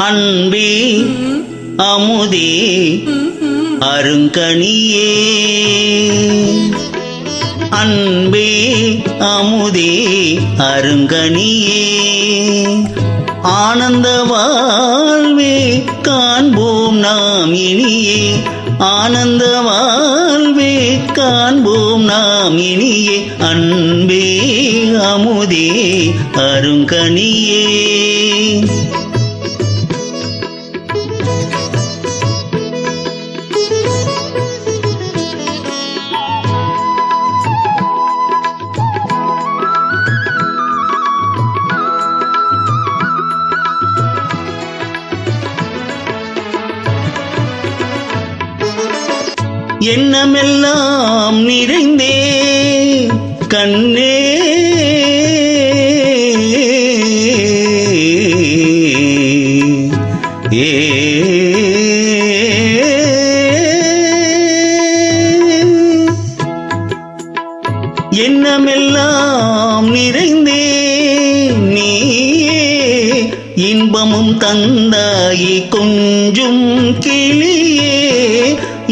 அன்பே அமுதே அருங்கனியே அன்பே அமுதே அருங்கனியே ஆனந்த வாழ்வே காண்போம் நாம் இனியே ஆனந்த வாழ்வே காண்போம் நாம் இனியே அன்பே அமுதே அருங்கனியே எண்ணமெல்லாம் நிறைந்தே கண்ணே எண்ணமெல்லாம் நிறைந்தே நீயே இன்பமும் தந்தாயி கொஞ்சும் கிளியே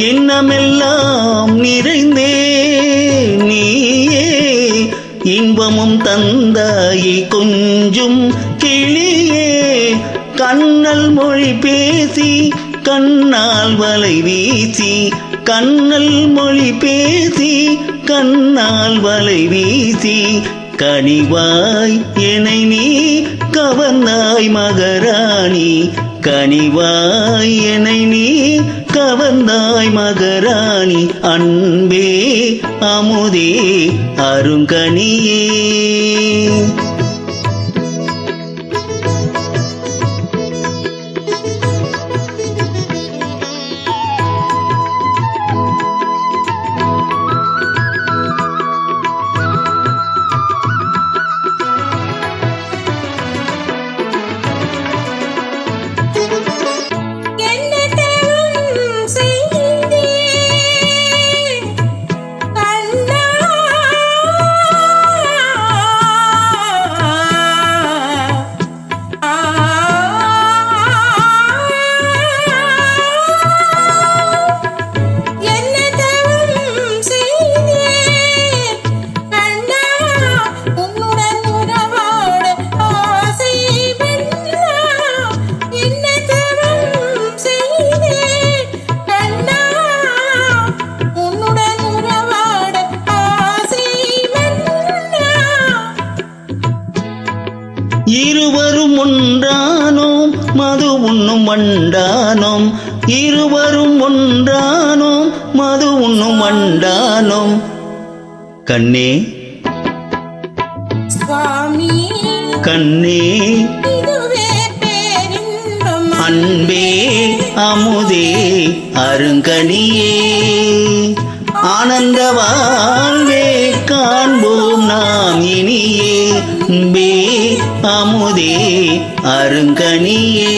எண்ணமெல்லாம் நிறைந்தே நீயே இன்பமும் தந்தாயி கொஞ்சும் கிளியே கண்ணல் மொழி பேசி கண்ணால் வலை வீசி கண்ணல் மொழி பேசி கண்ணால் வலை வீசி கனிவாய் என்னை நீ கவர்ந்தாய் மகராணி கனிவாய் என்னை நீ கவர்ந்தாய் மகராணி அன்பே அமுதே அருங்கனியே இருவரும் ஒன்றானோம் மது உண்ணும் வண்டானோம் இருவரும் ஒன்றானோம் மது உண்ணும் வண்டானோம் கண்ணே சுவாமி கண்ணே அன்பே அமுதே அருங்கனியே ஆனந்த வாழ்வே காண்போம் நாம் இனியே அன்பே அமுதே அருங்கனியே